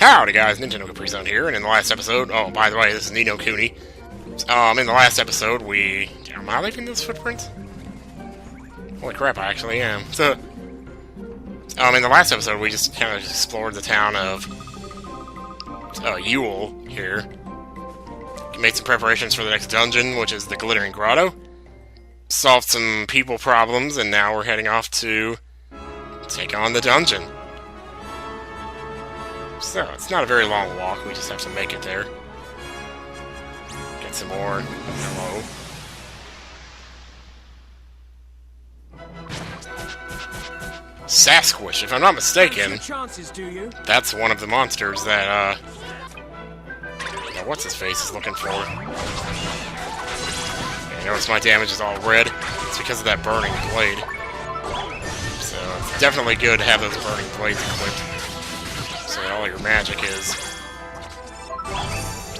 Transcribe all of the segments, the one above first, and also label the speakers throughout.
Speaker 1: Howdy guys, Nintendo Capri Sun here, and in the last episode, oh, by the way, this is Nino Kuni. In the last episode, am I leaving those footprints? Holy crap, I actually am. So, in the last episode, we just kind of explored the town of, Yule, here. Made some preparations for the next dungeon, which is the Glittering Grotto. Solved some people problems, and now we're heading off to take on the dungeon. So, it's not a very long walk, we just have to make it there. Get some more. Hello. Sasquatch, if I'm not mistaken, that's one of the monsters that, what's-his-face is looking for. Yeah, notice my damage is all red. It's because of that burning blade. So, it's definitely good to have those burning blades equipped. So that all your magic is...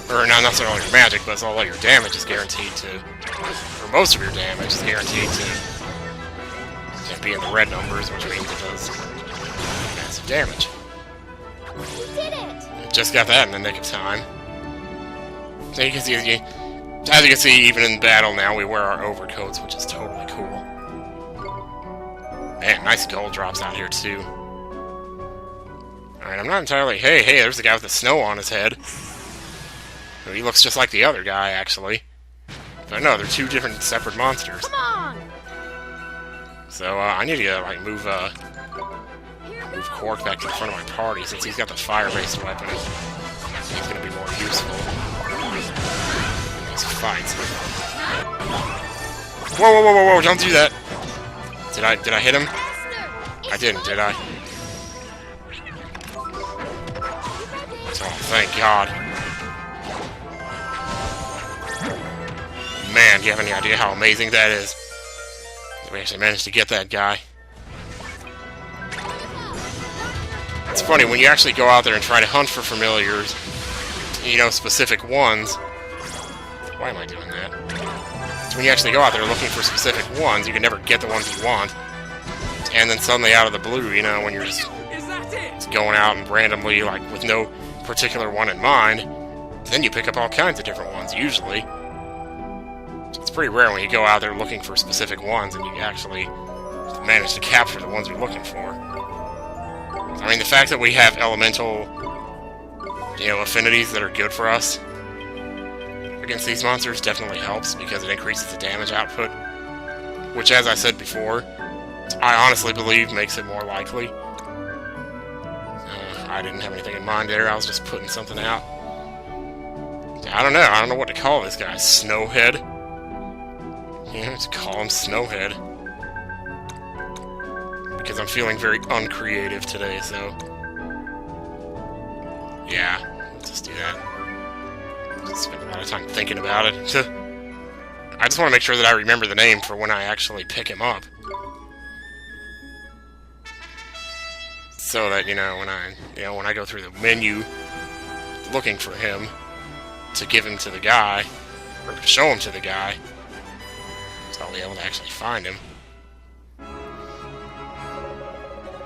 Speaker 1: Or, not necessarily all your magic, but all your damage is guaranteed to... Or most of your damage is guaranteed to be in the red numbers, which means it does massive damage.
Speaker 2: You did it!
Speaker 1: Just got that in the nick of time. So you can see, as you can see, even in battle now, we wear our overcoats, which is totally cool. Man, nice gold drops out here, too. Alright, I'm not entirely... Hey, there's the guy with the snow on his head. He looks just like the other guy, actually. But no, they're two different, separate monsters.
Speaker 2: Come on!
Speaker 1: So, I need to, like, move Quark back to the front of my party, since he's got the fire-based weapon. He's gonna be more useful in these fights. Whoa, don't do that! Did I hit him? I didn't, did I? Oh, thank God. Man, do you have any idea how amazing that is? We actually managed to get that guy. It's funny, when you actually go out there and try to hunt for familiars, you know, specific ones... Why am I doing that? So when you actually go out there looking for specific ones, you can never get the ones you want. And then suddenly out of the blue, you know, when you're just going out and randomly, like, with no particular one in mind, then you pick up all kinds of different ones, usually. It's pretty rare when you go out there looking for specific ones and you actually manage to capture the ones you're looking for. I mean, the fact that we have elemental, you know, affinities that are good for us against these monsters definitely helps, because it increases the damage output, which, as I said before, I honestly believe makes it more likely. I didn't have anything in mind there, I was just putting something out. I don't know what to call this guy. Snowhead? Yeah, let's call him Snowhead. Because I'm feeling very uncreative today, so... Yeah, let's just do that. Just spend a lot of time thinking about it. I just want to make sure that I remember the name for when I actually pick him up. So that, when I go through the menu looking for him, to give him to the guy, or to show him to the guy, so I'll be able to actually find him.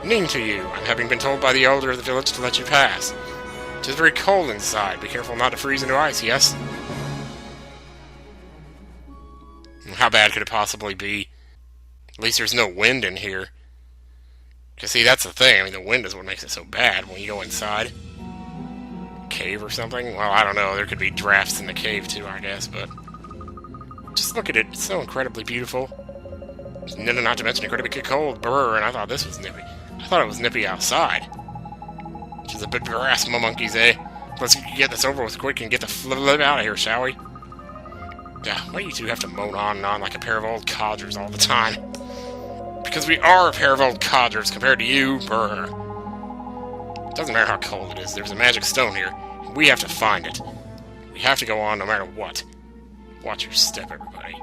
Speaker 1: Ning to you, I'm having been told by the elder of the village to let you pass. It is very cold inside. Be careful not to freeze into ice, yes? How bad could it possibly be? At least there's no wind in here. Because, see, that's the thing. I mean, the wind is what makes it so bad when you go inside. Cave or something? Well, I don't know. There could be drafts in the cave, too, I guess, but... Just look at it. It's so incredibly beautiful. Not to mention incredibly cold. Brr, and I thought this was nippy. I thought it was nippy outside. Which is a bit grass, my monkeys, eh? Let's get this over with quick and get the flip out of here, shall we? Yeah, why do you two have to moan on and on like a pair of old codgers all the time? Because we are a pair of old codgers compared to you, brr. Doesn't matter how cold it is, there's a magic stone here. We have to find it. We have to go on no matter what. Watch your step, everybody.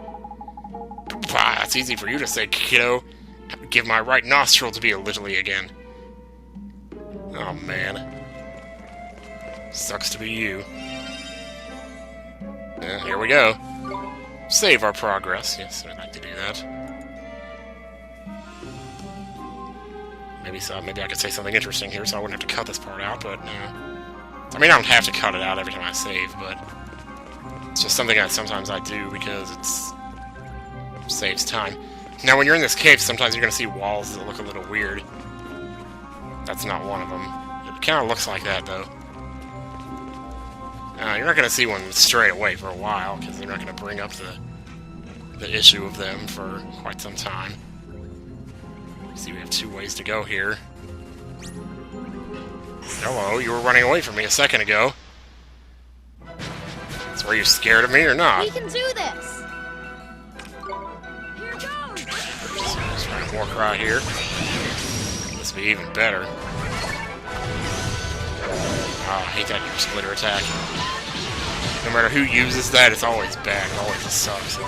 Speaker 1: Bah, it's easy for you to say, kiddo. I would give my right nostril to be a Literally again. Oh, man. Sucks to be you. Yeah, here we go. Save our progress. Yes, I'd like to do that. Maybe I could say something interesting here, so I wouldn't have to cut this part out, but no. I mean, I don't have to cut it out every time I save, but it's just something that sometimes I do because it saves time. Now, when you're in this cave, sometimes you're going to see walls that look a little weird. That's not one of them. It kind of looks like that, though. You're not going to see one straight away for a while, because they're not going to bring up the issue of them for quite some time. See, we have 2 ways to go here. Hello, you were running away from me a second ago. So were you scared of me or not?
Speaker 2: We can do this! Here goes!
Speaker 1: Just trying to walk right here. This would be even better. Oh, I hate that your splitter attack. No matter who uses that, it's always bad. It always sucks.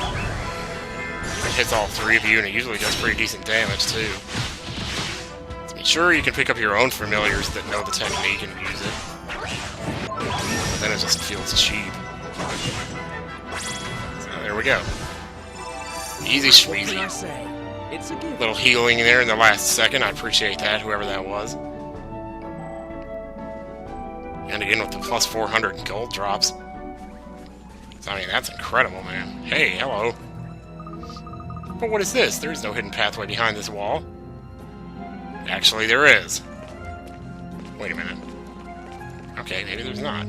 Speaker 1: It hits all 3 of you, and it usually does pretty decent damage, too. Sure, you can pick up your own familiars that know the technique and use it. But then it just feels cheap. So there we go. Easy schmeezy. Little healing there in the last second. I appreciate that, whoever that was. And again with the plus 400 gold drops. So, I mean, that's incredible, man. Hey, hello. But what is this? There is no hidden pathway behind this wall. Actually, there is. Wait a minute. Okay, maybe there's not.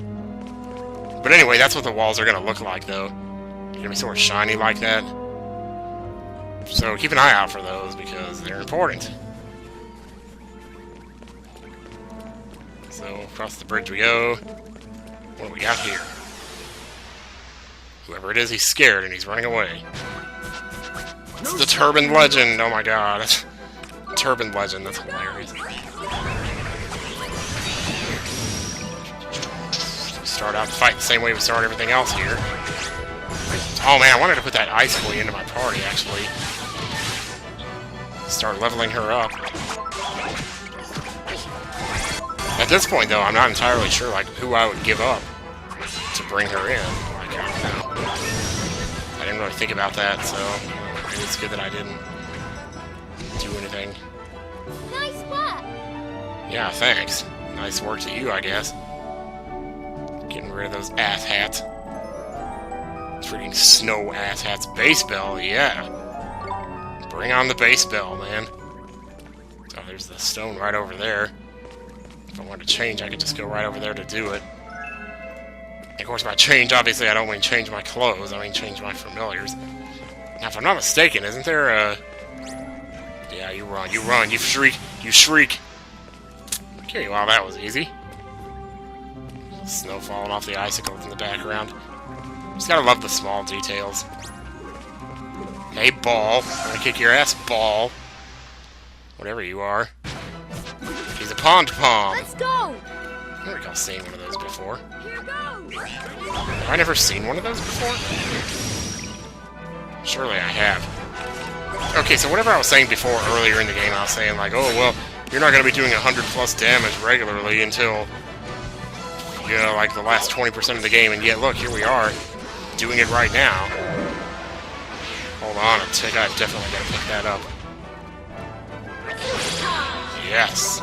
Speaker 1: But anyway, that's what the walls are going to look like, though. They're going to be sort of shiny like that. So keep an eye out for those, because they're important. So, across the bridge we go. What do we got here? Whoever it is, he's scared, and he's running away. It's the Turban Legend! Oh my god. Turban Legend, that's hilarious. We start out the fight the same way we start everything else here. Oh man, I wanted to put that ice boy into my party, actually. Start leveling her up. At this point, though, I'm not entirely sure like who I would give up to bring her in. Like, I don't know. I didn't really think about that, so maybe it's good that I didn't do anything.
Speaker 2: Nice work!
Speaker 1: Yeah, thanks. Nice work to you, I guess. Getting rid of those ass hats. Freaking snow ass hats. Base bell, yeah. Bring on the base bell, man. Oh, there's the stone right over there. If I wanted to change, I could just go right over there to do it. And of course, by change, obviously, I don't mean change my clothes. I mean change my familiars. Now, if I'm not mistaken, isn't there a... Yeah, you run, you shriek, you shriek. Okay, well, that was easy. Snow falling off the icicles in the background. Just gotta love the small details. Hey, ball. I'm gonna kick your ass, ball. Whatever you are. He's a pond palm.
Speaker 2: Let's go!
Speaker 1: I don't recall seeing one of those before.
Speaker 2: Here goes!
Speaker 1: Have I never seen one of those before? Surely I have. Okay, so whatever I was saying before earlier in the game, I was saying like, oh, well, you're not going to be doing 100 plus damage regularly until, you know, like the last 20% of the game, and yet look, here we are, doing it right now. Hold on a tick, I've definitely got to pick that up. Yes.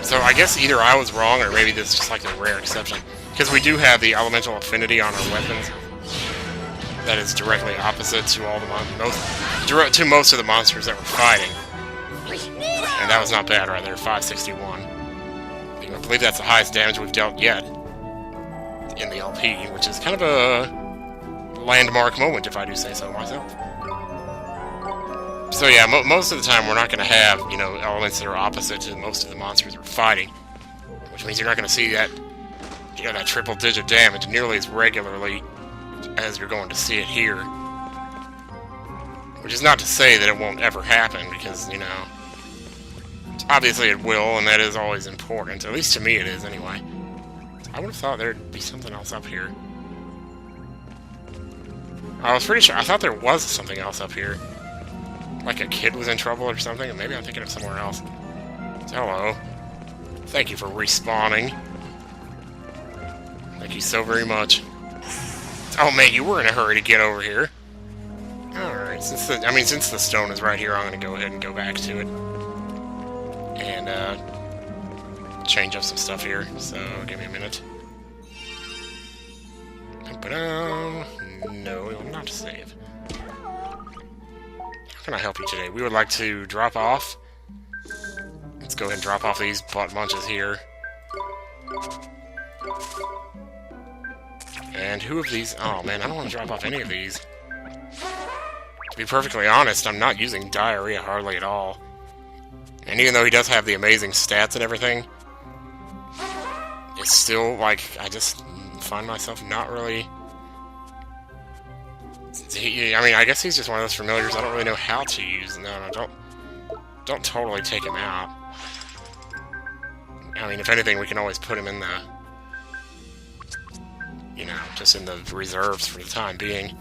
Speaker 1: So I guess either I was wrong, or maybe this is just like a rare exception. Because we do have the elemental affinity on our weapons. That is directly opposite to all the most of the monsters that we're fighting. And that was not bad right there, 561. I believe that's the highest damage we've dealt yet in the LP, which is kind of a landmark moment, if I do say so myself. So yeah, most of the time we're not going to have, you know, elements that are opposite to most of the monsters we're fighting, which means you're not going to see that, you know, that triple-digit damage nearly as regularly as you're going to see it here. Which is not to say that it won't ever happen, because, you know, obviously it will, and that is always important. At least to me it is, anyway. I would have thought there'd be something else up here. I was pretty sure, I thought there was something else up here. Like a kid was in trouble or something, and maybe I'm thinking of somewhere else. Hello. Thank you for respawning. Thank you so very much. Oh man, you were in a hurry to get over here. Alright, since the stone is right here, I'm gonna go ahead and go back to it. And, change up some stuff here, so give me a minute. No, we will not save. How can I help you today? We would like to drop off. Let's go ahead and drop off these butt munches here. And who of these... Oh, man, I don't want to drop off any of these. To be perfectly honest, I'm not using diarrhea hardly at all. And even though he does have the amazing stats and everything, it's still, like, I just find myself not really... I mean, I guess he's just one of those familiars I don't really know how to use. No, don't totally take him out. I mean, if anything, we can always put him in the... You know, just in the reserves for the time being.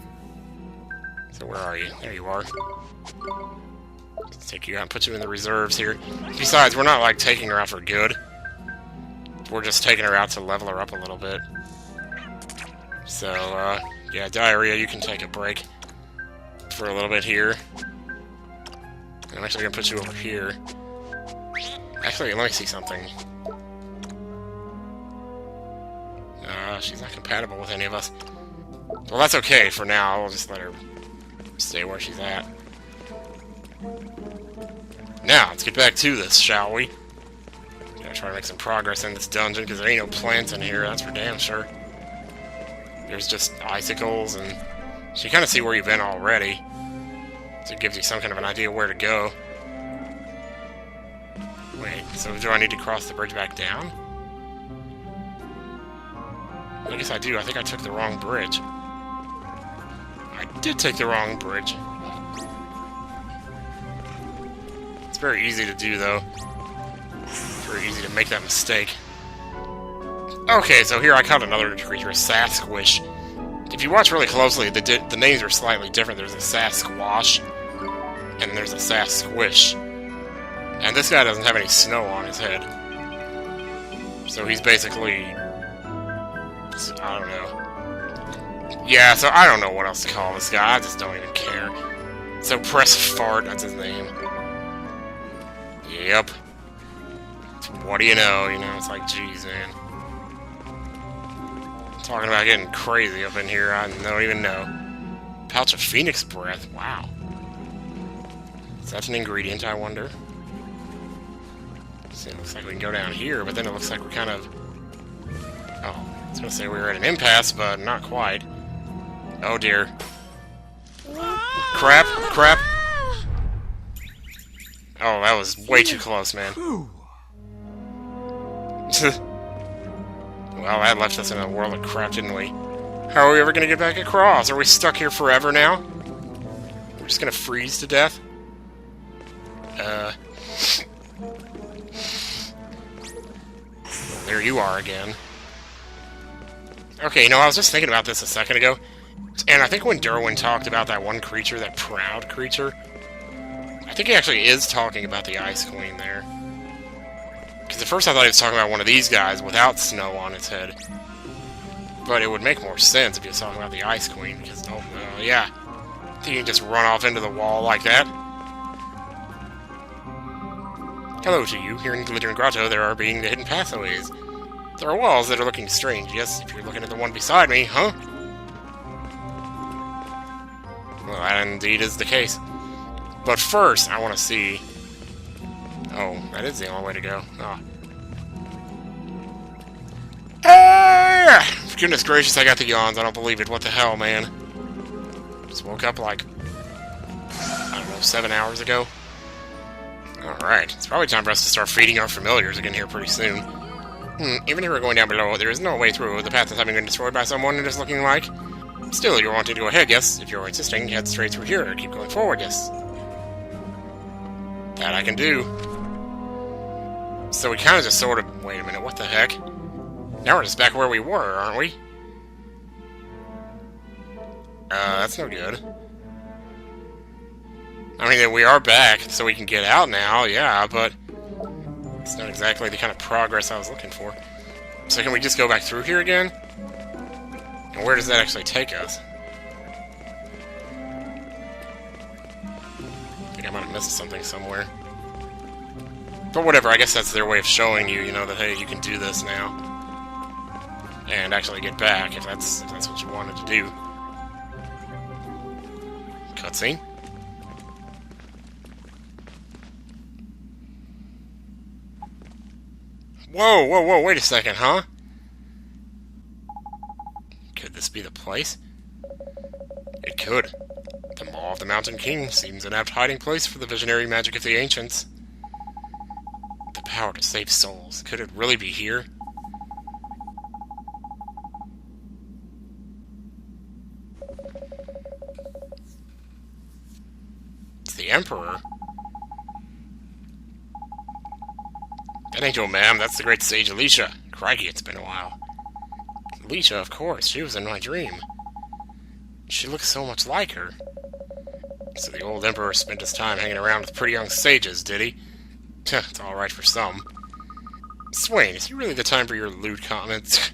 Speaker 1: So where are you? There you are. Let's take you out and put you in the reserves here. Besides, we're not, like, taking her out for good. We're just taking her out to level her up a little bit. So, yeah, diarrhea, you can take a break for a little bit here. And I'm actually going to put you over here. Actually, let me see something. She's not compatible with any of us. Well, that's okay for now. We'll just let her stay where she's at. Now, let's get back to this, shall we? Gotta try to make some progress in this dungeon, because there ain't no plants in here, that's for damn sure. There's just icicles, and so you kind of see where you've been already. So it gives you some kind of an idea where to go. Wait, so do I need to cross the bridge back down? I guess I do. I think I took the wrong bridge. I did take the wrong bridge. It's very easy to do, though. Very easy to make that mistake. Okay, so here I caught another creature, a Sasquish. If you watch really closely, the names are slightly different. There's a Sasquatch, and there's a Sasquish. And this guy doesn't have any snow on his head. So he's basically... I don't know. Yeah, so I don't know what else to call this guy. I just don't even care. So Press Fart, that's his name. Yep. What do you know? You know, it's like, geez, man. Talking about getting crazy up in here, I don't even know. Pouch of Phoenix Breath, wow. Is that an ingredient, I wonder? See, it looks like we can go down here, but then it looks like we're kind of... Oh. I was gonna say we were at an impasse, but not quite. Oh dear. Crap! Crap! Oh, that was way too close, man. Well, that left us in a world of crap, didn't we? How are we ever gonna get back across? Are we stuck here forever now? We're just gonna freeze to death? There you are again. Okay, you know, I was just thinking about this a second ago, and I think when Derwin talked about that one creature, that proud creature, I think he actually is talking about the Ice Queen there. Because at first I thought he was talking about one of these guys without snow on its head. But it would make more sense if he was talking about the Ice Queen, because, yeah. I think you can just run off into the wall like that. Hello to you. Here in Glittering Grotto, there are being the hidden pathways. There are walls that are looking strange. Yes, if you're looking at the one beside me, huh? Well, that indeed is the case. But first, I want to see... Oh, that is the only way to go. Oh. Ah! Goodness gracious, I got the yawns. I don't believe it. What the hell, man? Just woke up like... I don't know, 7 hours ago? Alright, it's probably time for us to start feeding our familiars again here pretty soon. Even if we're going down below, there is no way through. The path is having been destroyed by someone it is looking like. Still, you're wanting to go ahead, yes? If you're insisting, head straight through here. Keep going forward, yes? That I can do. So we kind of just sort of... Wait a minute, what the heck? Now we're just back where we were, aren't we? That's no good. I mean, we are back, so we can get out now, yeah, but... It's not exactly the kind of progress I was looking for. So can we just go back through here again? And where does that actually take us? I think I might have missed something somewhere. But whatever, I guess that's their way of showing you, that, hey, you can do this now. And actually get back, if that's what you wanted to do. Cutscene. Whoa, whoa, whoa, wait a second, huh? Could this be the place? It could. The Maw of the Mountain King seems an apt hiding place for the visionary magic of the ancients. The power to save souls. Could it really be here? It's the Emperor. That ain't your ma'am, that's the great sage Alicia. Crikey, it's been a while. Alicia, of course, she was in my dream. She looks so much like her. So the old Emperor spent his time hanging around with pretty young sages, did he? It's alright for some. Swain, is it really the time for your lewd comments?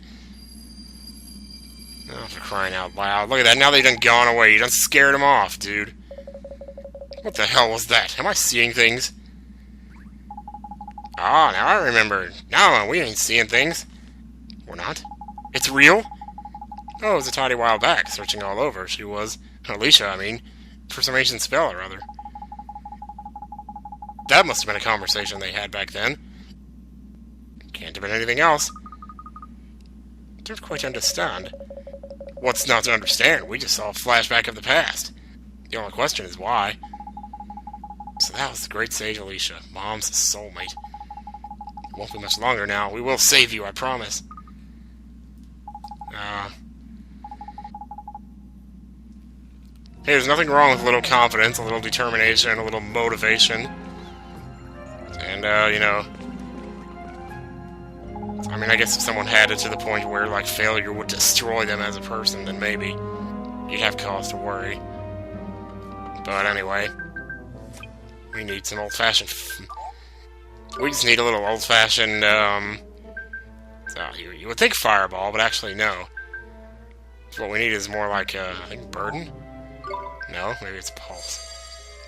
Speaker 1: Oh, for crying out loud. Look at that, now they done gone away. You done scared him off, dude. What the hell was that? Am I seeing things? Ah, now I remember. No, we ain't seeing things. We're not? It's real? Oh, it was a tidy while back, searching all over. She was, Alicia, I mean, for some ancient spell or other. That must have been a conversation they had back then. Can't have been anything else. Don't quite understand. What's not to understand? We just saw a flashback of the past. The only question is why. So that was the great sage Alicia, Mom's soulmate. It won't be much longer now. We will save you, I promise. Hey, there's nothing wrong with a little confidence, a little determination, a little motivation. And, I mean, I guess if someone had it to the point where, like, failure would destroy them as a person, then maybe you'd have cause to worry. But anyway, we need some old-fashioned... We just need a little old-fashioned, so you would think fireball, but actually no. So what we need is more like, I think burden? No, maybe it's pulse.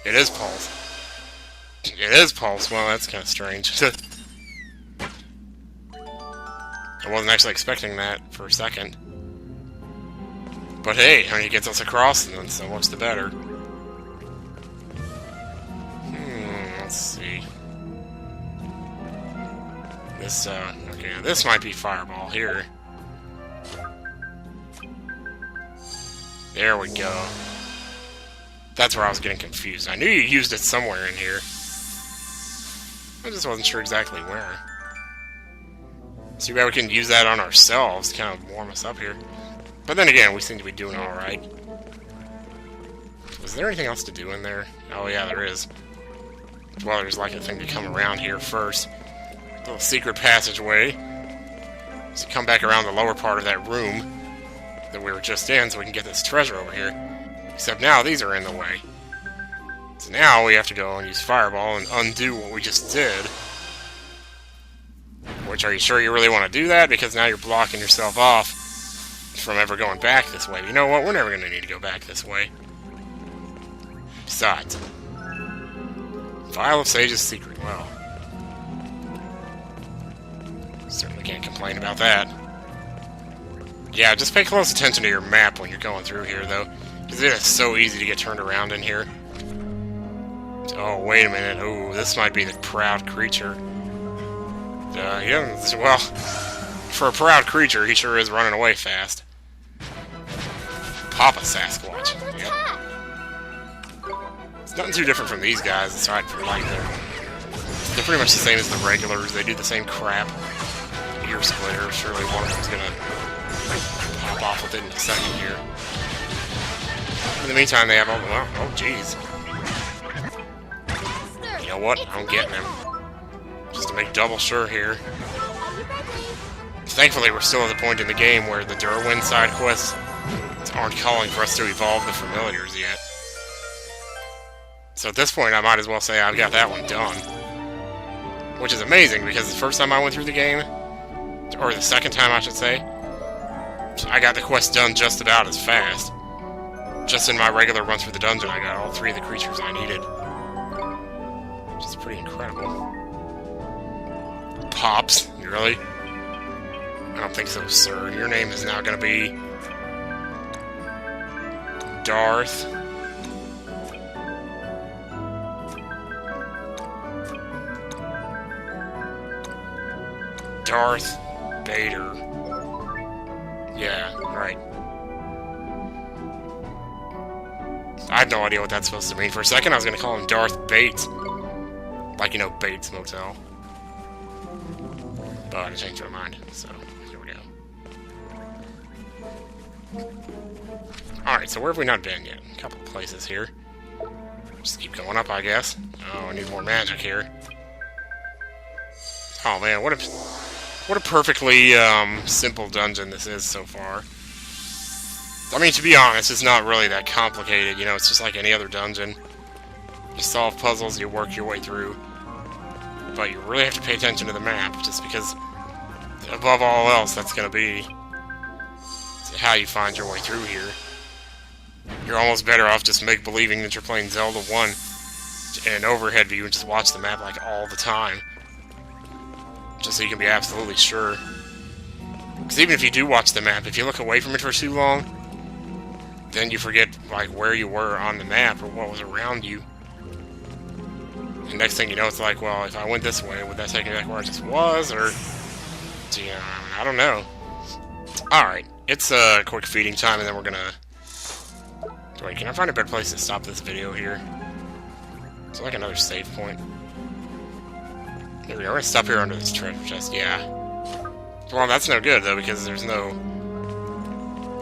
Speaker 1: It is pulse. It is pulse. Well, that's kind of strange. I wasn't actually expecting that for a second. But hey, I mean, it gets us across, and then so much the better. Let's see. This, okay, this might be fireball here. There we go. That's where I was getting confused. I knew you used it somewhere in here. I just wasn't sure exactly where. See why we can use that on ourselves to kind of warm us up here. But then again, we seem to be doing alright. Was there anything else to do in there? Oh yeah, there is. Well, there's like a thing to come around here first. A little secret passageway. So come back around the lower part of that room that we were just in so we can get this treasure over here. Except now these are in the way. So now we have to go and use Fireball and undo what we just did. Which, are you sure you really want to do that? Because now you're blocking yourself off from ever going back this way. You know what? We're never going to need to go back this way. Besides, Vial of Sage's secret. Well, certainly can't complain about that. Yeah, just pay close attention to your map when you're going through here, though. Because it is so easy to get turned around in here. Oh, wait a minute. Ooh, this might be the proud creature. He doesn't... Well, for a proud creature, he sure is running away fast. Papa Sasquatch. Yep. It's nothing too different from these guys, aside from, like, they're pretty much the same as the regulars. They do the same crap. Ear splitter. Surely one of them's gonna pop off with it in a second here. In the meantime, they have all the... Well, oh, jeez. You know what? I'm getting him. Just to make double sure here. Thankfully, we're still at the point in the game where the Derwin side quests aren't calling for us to evolve the familiars yet. So at this point, I might as well say I've got that one done. Which is amazing, because the first time I went through the game, or the second time I should say, I got the quest done just about as fast. Just in my regular run through the dungeon, I got all 3 of the creatures I needed. Which is pretty incredible. Pops? Really? I don't think so, sir. Your name is now gonna be... Darth. Darth Vader. Yeah, right. I had no idea what that's supposed to mean. For a second, I was going to call him Darth Bates. Like, you know, Bates Motel. But I changed my mind, so here we go. Alright, so where have we not been yet? A couple places here. Just keep going up, I guess. Oh, I need more magic here. Oh man, what a perfectly simple dungeon this is so far. I mean, to be honest, it's not really that complicated, you know, it's just like any other dungeon. You solve puzzles, you work your way through. But you really have to pay attention to the map, just because, above all else, that's going to be how you find your way through here. You're almost better off just believing that you're playing Zelda 1 in an overhead view and just watch the map like all the time. Just so you can be absolutely sure. Because even if you do watch the map, if you look away from it for too long, then you forget like where you were on the map or what was around you. And next thing you know, it's like, well, if I went this way, would that take me back where I just was? Or, you know, I don't know. Alright, it's a quick feeding time, and then we're gonna... Wait, can I find a better place to stop this video here? It's like another save point. Here we are. We're gonna stop here under this treasure chest. Yeah. Well, that's no good though, because there's no...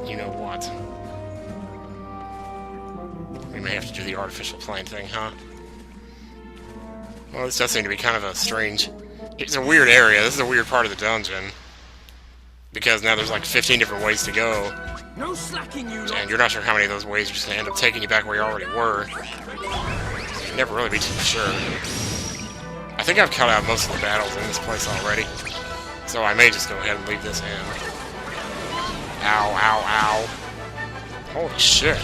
Speaker 1: You know what? We may have to do the artificial plane thing, huh? Well, this does seem to be kind of a strange... It's a weird area. This is a weird part of the dungeon. Because now there's like 15 different ways to go.
Speaker 3: No slacking, you lot.
Speaker 1: And you're not sure how many of those ways are just gonna end up taking you back where you already were. So you can never really be too sure. I think I've cut out most of the battles in this place already. So I may just go ahead and leave this in. Ow, ow, ow. Holy shit.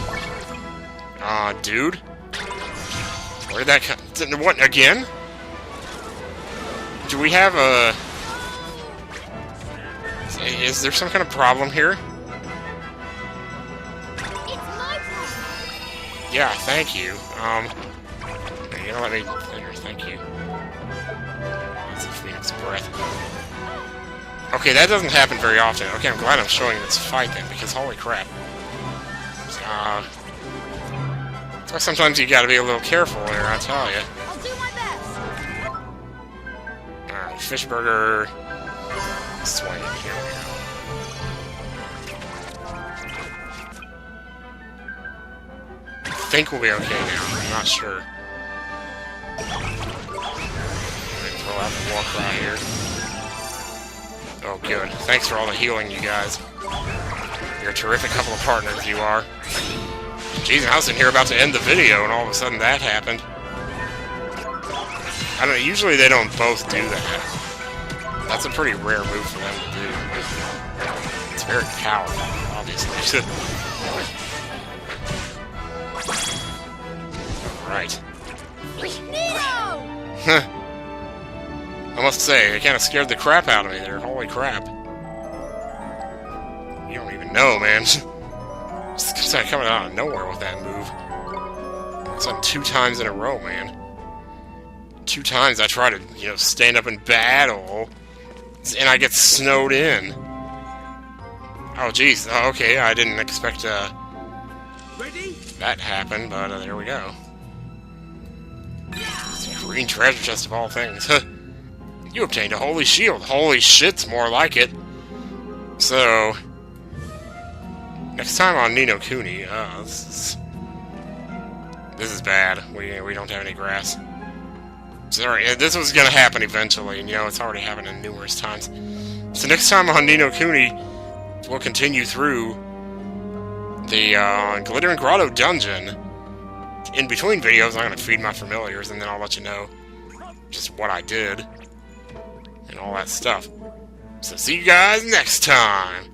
Speaker 1: Dude? Where did that come... What, again? Do we have a... Is there some kind of problem here?
Speaker 2: It's my turn.
Speaker 1: Yeah, thank you. You know, let me... Thank you. That's a Phoenix Breath. Okay, that doesn't happen very often. Okay, I'm glad I'm showing this fight then, because holy crap. So sometimes you gotta be a little careful there, I tell you.
Speaker 2: I'll do my best.
Speaker 1: Alright, fish burger. Swing. Here we go. I think we'll be okay now. I'm not sure. Throw out the war cry here. Oh, good. Thanks for all the healing, you guys. You're a terrific couple of partners, you are. Jeez, I was in here about to end the video, and all of a sudden that happened. I don't know, usually they don't both do that. That's a pretty rare move for them to do. It's very powerful, obviously. Alright.
Speaker 2: Nino!
Speaker 1: I must say, it kind of scared the crap out of me there. Holy crap. You don't even know, man. It's like coming out of nowhere with that move. It's done 2 times in a row, man. 2 times I try to, you know, stand up in battle, and I get snowed in. Oh, jeez. Oh, okay, I didn't expect
Speaker 3: Ready?
Speaker 1: that happened, but there we go. It's a green treasure chest of all things. You obtained a holy shield. Holy shit's more like it. So, next time on Ni no Kuni, this is bad. We don't have any grass. Sorry, this was gonna happen eventually, and you know, it's already happened numerous times. So next time on Ni no Kuni, we'll continue through the Glittering Grotto dungeon. In between videos, I'm gonna feed my familiars, and then I'll let you know just what I did and all that stuff. So see you guys next time!